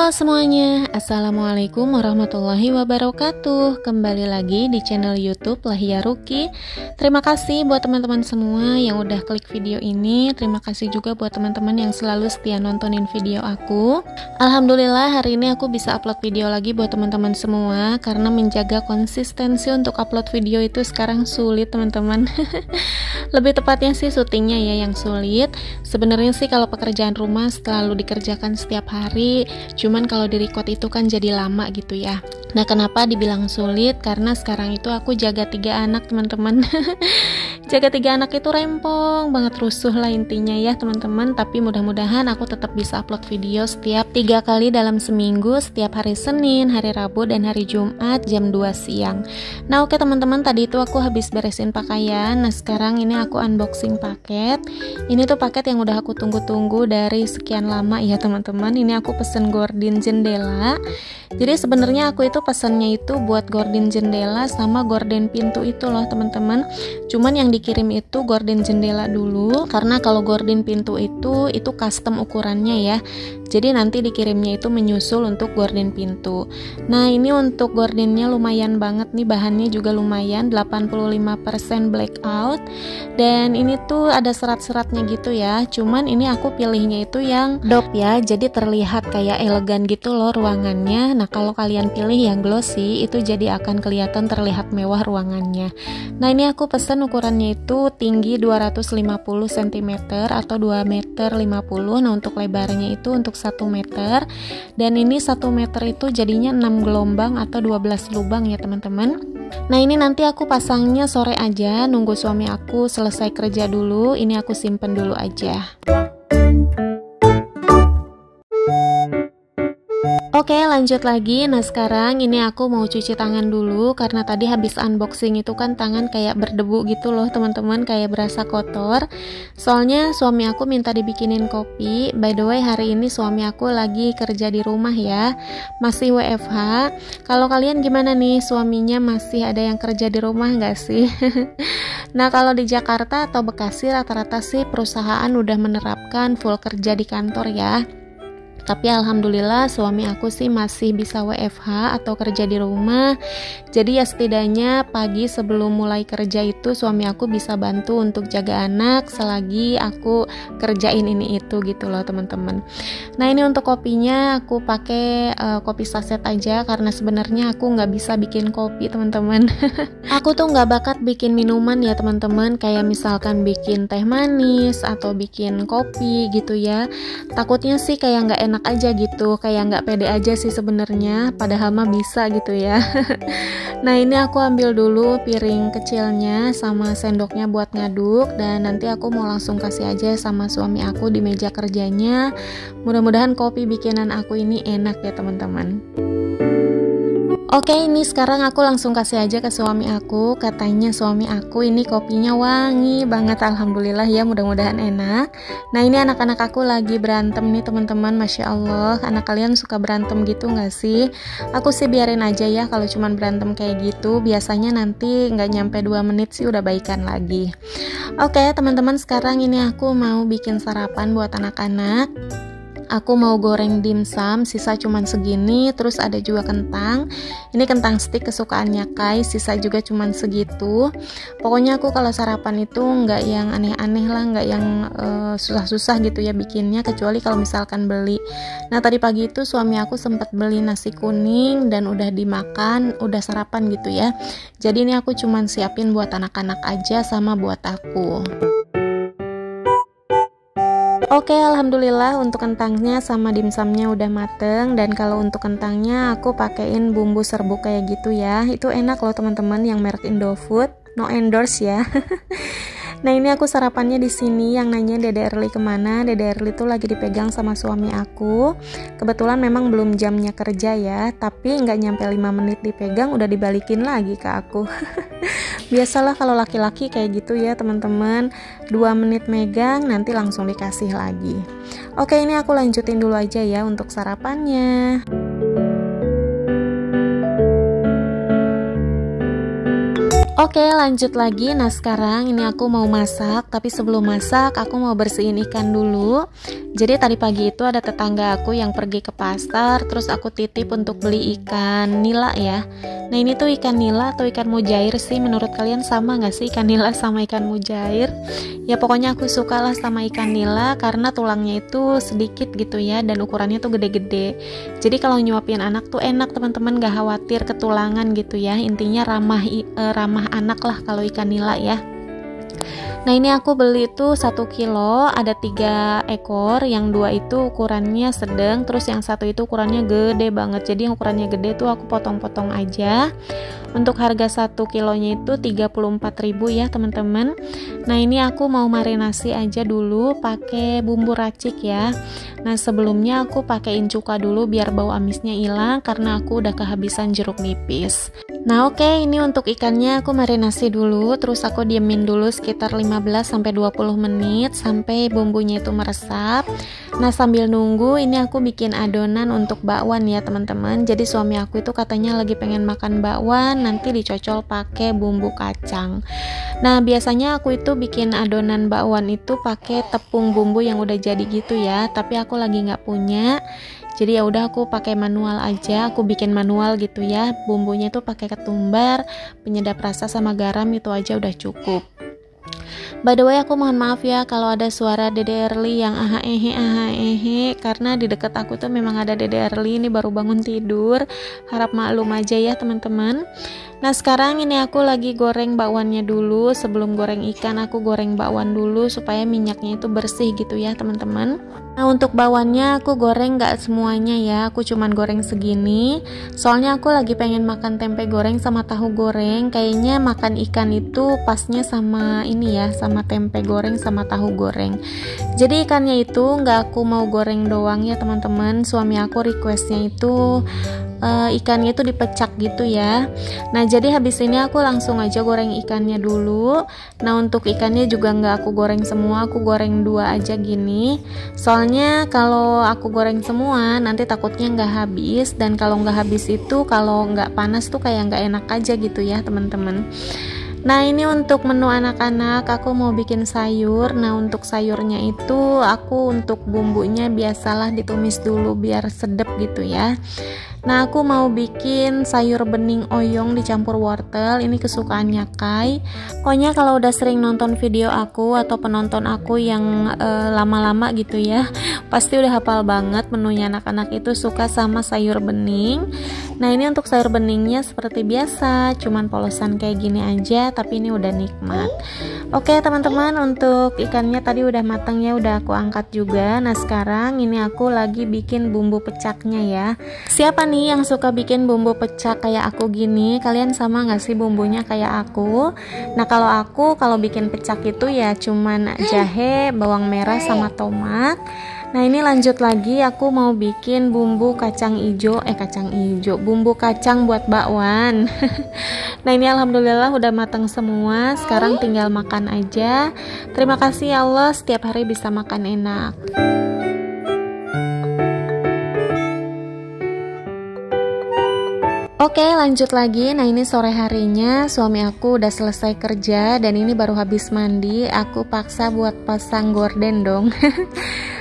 Halo semuanya, Assalamualaikum warahmatullahi wabarakatuh. Kembali lagi di channel YouTube Lahia Ruki. Terima kasih buat teman-teman semua yang udah klik video ini. Terima kasih juga buat teman-teman yang selalu setia nontonin video aku. Alhamdulillah hari ini aku bisa upload video lagi buat teman-teman semua. Karena menjaga konsistensi untuk upload video itu sekarang sulit teman-teman. Lebih tepatnya sih syutingnya ya yang sulit. Sebenarnya sih kalau pekerjaan rumah selalu dikerjakan setiap hari, cuman kalau di record itu kan jadi lama gitu ya. Nah kenapa dibilang sulit? Karena sekarang itu aku jaga 3 anak teman-teman. Jaga 3 anak itu rempong banget, rusuh lah intinya ya teman-teman. Tapi mudah-mudahan aku tetap bisa upload video setiap 3 kali dalam seminggu, setiap hari Senin, hari Rabu, dan hari Jumat jam 2 siang. Nah oke teman-teman, tadi itu aku habis beresin pakaian. Nah sekarang ini aku unboxing paket. Ini tuh paket yang udah aku tunggu-tunggu dari sekian lama ya teman-teman. Ini aku pesen gordin jendela. Jadi sebenarnya aku itu pesannya itu buat gordin jendela sama gorden pintu itu loh teman-teman. Cuman yang dikirim itu gorden jendela dulu, karena kalau gorden pintu itu custom ukurannya ya. Jadi nanti dikirimnya itu menyusul untuk gorden pintu. Nah ini untuk gordennya lumayan banget nih, bahannya juga lumayan, 85% blackout. Dan ini tuh ada serat-seratnya gitu ya. Cuman ini aku pilihnya itu yang dope ya, jadi terlihat kayak elegan gitu loh ruangannya. Nah kalau kalian pilih yang glossy itu jadi akan kelihatan terlihat mewah ruangannya. Nah ini aku pesen ukurannya itu tinggi 250 cm atau 2,50 meter. Nah untuk lebarnya itu untuk 1 meter, dan ini 1 meter itu jadinya 6 gelombang atau 12 lubang ya teman-teman. Nah ini nanti aku pasangnya sore aja, nunggu suami aku selesai kerja dulu. Ini aku simpen dulu aja. Oke lanjut lagi. Nah sekarang ini aku mau cuci tangan dulu, karena tadi habis unboxing itu kan tangan kayak berdebu gitu loh teman-teman, kayak berasa kotor. Soalnya suami aku minta dibikinin kopi. By the way hari ini suami aku lagi kerja di rumah ya, masih WFH. Kalau kalian gimana nih, suaminya masih ada yang kerja di rumah nggak sih? Nah kalau di Jakarta atau Bekasi rata-rata sih perusahaan udah menerapkan full kerja di kantor ya. Tapi alhamdulillah suami aku sih masih bisa WFH atau kerja di rumah. Jadi ya setidaknya pagi sebelum mulai kerja itu suami aku bisa bantu untuk jaga anak selagi aku kerjain ini itu gitu loh teman-teman. Nah ini untuk kopinya aku pakai kopi saset aja, karena sebenarnya aku nggak bisa bikin kopi teman-teman. Aku tuh nggak bakat bikin minuman ya teman-teman, kayak misalkan bikin teh manis atau bikin kopi gitu ya. Takutnya sih kayak nggak enak aja gitu, kayak nggak pede aja sih sebenarnya, padahal mah bisa gitu ya. Nah ini aku ambil dulu piring kecilnya sama sendoknya buat ngaduk, dan nanti aku mau langsung kasih aja sama suami aku di meja kerjanya. Mudah-mudahan kopi bikinan aku ini enak ya teman-teman. Oke ini sekarang aku langsung kasih aja ke suami aku. Katanya suami aku ini kopinya wangi banget, alhamdulillah ya, mudah-mudahan enak. Nah ini anak-anak aku lagi berantem nih teman-teman. Masya Allah, anak kalian suka berantem gitu gak sih? Aku sih biarin aja ya kalau cuman berantem kayak gitu. Biasanya nanti nggak nyampe 2 menit sih udah baikan lagi. Oke teman-teman, sekarang ini aku mau bikin sarapan buat anak-anak. Aku mau goreng dimsum, sisa cuman segini. Terus ada juga kentang. Ini kentang stick kesukaannya Kai, sisa juga cuman segitu. Pokoknya aku kalau sarapan itu nggak yang aneh-aneh lah, nggak yang susah-susah gitu ya bikinnya, kecuali kalau misalkan beli. Nah tadi pagi itu suami aku sempat beli nasi kuning dan udah dimakan, udah sarapan gitu ya. Jadi ini aku cuman siapin buat anak-anak aja sama buat aku. Oke alhamdulillah untuk kentangnya sama dimsumnya udah mateng. Dan kalau untuk kentangnya aku pakein bumbu serbuk kayak gitu ya. Itu enak loh teman-teman, yang merek Indofood, no endorse ya. Nah ini aku sarapannya di sini. Yang nanya Dede Erli kemana? Dede Erli tuh lagi dipegang sama suami aku. Kebetulan memang belum jamnya kerja ya, tapi nggak nyampe 5 menit dipegang udah dibalikin lagi ke aku. Biasalah kalau laki-laki kayak gitu ya teman-teman, 2 menit megang nanti langsung dikasih lagi. Oke ini aku lanjutin dulu aja ya untuk sarapannya. Oke lanjut lagi. Nah sekarang ini aku mau masak, tapi sebelum masak aku mau bersihin ikan dulu. Jadi tadi pagi itu ada tetangga aku yang pergi ke pasar, terus aku titip untuk beli ikan nila ya. Nah ini tuh ikan nila atau ikan mujair sih, menurut kalian sama nggak sih ikan nila sama ikan mujair? Ya pokoknya aku suka lah sama ikan nila karena tulangnya itu sedikit gitu ya, dan ukurannya tuh gede-gede. Jadi kalau nyuapin anak tuh enak teman-teman, gak khawatir ketulangan gitu ya. Intinya ramah anak lah kalau ikan nila ya. Nah ini aku beli itu 1 kilo, ada 3 ekor, yang 2 itu ukurannya sedang, terus yang 1 itu ukurannya gede banget. Jadi yang ukurannya gede tuh aku potong-potong aja. Untuk harga 1 kilonya itu 34.000 ya teman-teman. Nah ini aku mau marinasi aja dulu pakai bumbu racik ya. Nah sebelumnya aku pakein cuka dulu biar bau amisnya hilang karena aku udah kehabisan jeruk nipis. Nah oke, ini untuk ikannya aku marinasi dulu, terus aku diemin dulu sekitar 15-20 menit sampai bumbunya itu meresap. Nah sambil nunggu ini aku bikin adonan untuk bakwan ya teman-teman. Jadi suami aku itu katanya lagi pengen makan bakwan, nanti dicocol pakai bumbu kacang. Nah biasanya aku itu bikin adonan bakwan itu pakai tepung bumbu yang udah jadi gitu ya, tapi aku lagi nggak punya. Jadi ya udah aku pakai manual aja, aku bikin manual gitu ya. Bumbunya tuh pakai ketumbar, penyedap rasa sama garam, itu aja udah cukup. By the way aku mohon maaf ya kalau ada suara Dede Erli yang aha ehe karena di dekat aku tuh memang ada Dede Erli, ini baru bangun tidur. Harap maklum aja ya teman-teman. Nah sekarang ini aku lagi goreng bakwannya dulu. Sebelum goreng ikan aku goreng bakwan dulu supaya minyaknya itu bersih gitu ya teman-teman. Nah untuk bakwannya aku goreng gak semuanya ya, aku cuman goreng segini. Soalnya aku lagi pengen makan tempe goreng sama tahu goreng. Kayaknya makan ikan itu pasnya sama ini ya, sama tempe goreng sama tahu goreng. Jadi ikannya itu gak aku mau goreng doang ya teman-teman. Suami aku requestnya itu ikannya itu dipecak gitu ya. Nah jadi habis ini aku langsung aja goreng ikannya dulu. Nah untuk ikannya juga nggak aku goreng semua, aku goreng 2 aja gini. Soalnya kalau aku goreng semua nanti takutnya nggak habis, dan kalau nggak habis itu kalau nggak panas tuh kayak nggak enak aja gitu ya teman-teman. Nah ini untuk menu anak-anak aku mau bikin sayur. Nah untuk sayurnya itu aku untuk bumbunya biasalah ditumis dulu biar sedep gitu ya. Nah aku mau bikin sayur bening oyong dicampur wortel, ini kesukaannya Kai. Pokoknya kalau udah sering nonton video aku atau penonton aku yang lama-lama gitu ya, pasti udah hafal banget menunya. Anak-anak itu suka sama sayur bening. Nah ini untuk sayur beningnya seperti biasa, cuman polosan kayak gini aja, tapi ini udah nikmat. Oke teman-teman, untuk ikannya tadi udah matang ya, udah aku angkat juga. Nah sekarang ini aku lagi bikin bumbu pecaknya ya. Siapa nih yang suka bikin bumbu pecak kayak aku gini? Kalian sama gak sih bumbunya kayak aku? Nah kalau bikin pecak itu ya cuman jahe, bawang merah sama tomat. Nah ini lanjut lagi, aku mau bikin bumbu bumbu kacang buat bakwan. Nah ini alhamdulillah udah matang semua, sekarang tinggal makan aja. Terima kasih ya Allah, setiap hari bisa makan enak. Oke lanjut lagi. Nah ini sore harinya suami aku udah selesai kerja dan ini baru habis mandi. Aku paksa buat pasang gorden dong.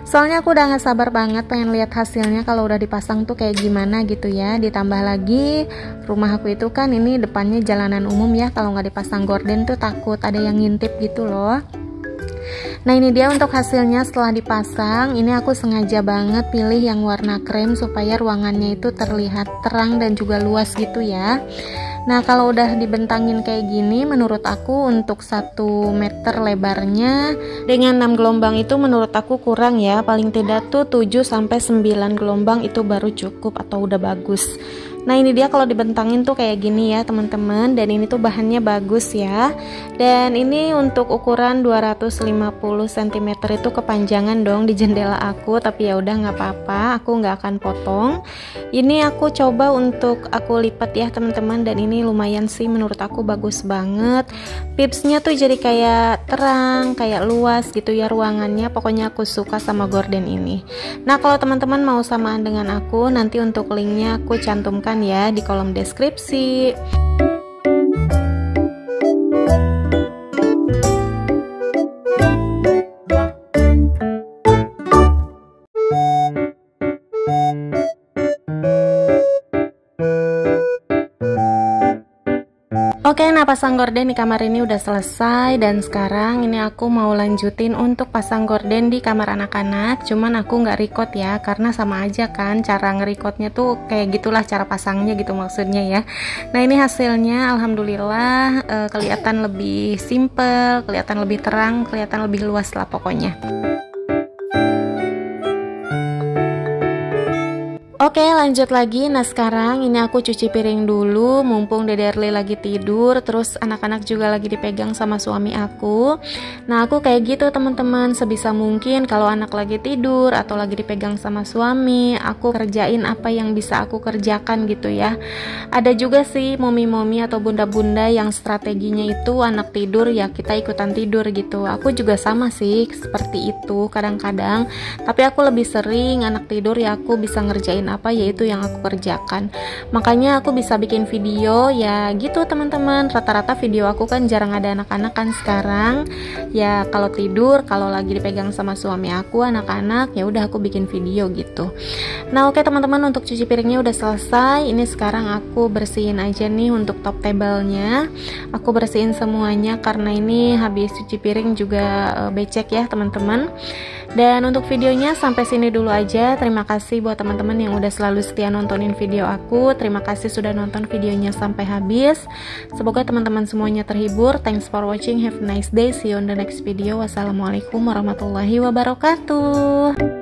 Soalnya aku udah gak sabar banget pengen lihat hasilnya kalau udah dipasang tuh kayak gimana gitu ya. Ditambah lagi rumah aku itu kan ini depannya jalanan umum ya, kalau nggak dipasang gorden tuh takut ada yang ngintip gitu loh. Nah ini dia untuk hasilnya setelah dipasang. Ini aku sengaja banget pilih yang warna krem supaya ruangannya itu terlihat terang dan juga luas gitu ya. Nah kalau udah dibentangin kayak gini, menurut aku untuk 1 meter lebarnya dengan 6 gelombang itu menurut aku kurang ya. Paling tidak tuh 7-9 gelombang itu baru cukup atau udah bagus. Nah ini dia kalau dibentangin tuh kayak gini ya teman-teman, dan ini tuh bahannya bagus ya. Dan ini untuk ukuran 250 cm itu kepanjangan dong di jendela aku, tapi ya udah nggak apa-apa, aku nggak akan potong. Ini aku coba untuk aku lipat ya teman-teman, dan ini lumayan sih menurut aku bagus banget. Tipsnya tuh jadi kayak terang, kayak luas gitu ya ruangannya. Pokoknya aku suka sama gorden ini. Nah kalau teman-teman mau samaan dengan aku, nanti untuk linknya aku cantumkan ya di kolom deskripsi. Oke, nah pasang gorden di kamar ini udah selesai, dan sekarang ini aku mau lanjutin untuk pasang gorden di kamar anak-anak. Cuman aku nggak record ya, karena sama aja kan cara nge-recordnya tuh kayak gitulah cara pasangnya gitu maksudnya ya. Nah ini hasilnya alhamdulillah kelihatan lebih simple, kelihatan lebih terang, kelihatan lebih luas lah pokoknya. Oke, lanjut lagi. Nah sekarang ini aku cuci piring dulu, mumpung Dede Erli lagi tidur, terus anak-anak juga lagi dipegang sama suami aku. Nah aku kayak gitu teman-teman, sebisa mungkin kalau anak lagi tidur atau lagi dipegang sama suami, aku kerjain apa yang bisa aku kerjakan gitu ya. Ada juga sih momi-momi atau bunda-bunda yang strateginya itu anak tidur ya kita ikutan tidur gitu. Aku juga sama sih seperti itu kadang-kadang, tapi aku lebih sering anak tidur ya aku bisa ngerjain apa yaitu yang aku kerjakan. Makanya aku bisa bikin video ya gitu teman-teman. Rata-rata video aku kan jarang ada anak-anak kan sekarang. Ya kalau tidur, kalau lagi dipegang sama suami aku anak-anak, ya udah aku bikin video gitu. Nah oke teman-teman, untuk cuci piringnya udah selesai. Ini sekarang aku bersihin aja nih untuk top table-nya. Aku bersihin semuanya karena ini habis cuci piring juga becek ya teman-teman. Dan untuk videonya sampai sini dulu aja. Terima kasih buat teman-teman yang udah selalu setia nontonin video aku. Terima kasih sudah nonton videonya sampai habis. Semoga teman-teman semuanya terhibur. Thanks for watching. Have a nice day. See you on the next video. Wassalamualaikum warahmatullahi wabarakatuh.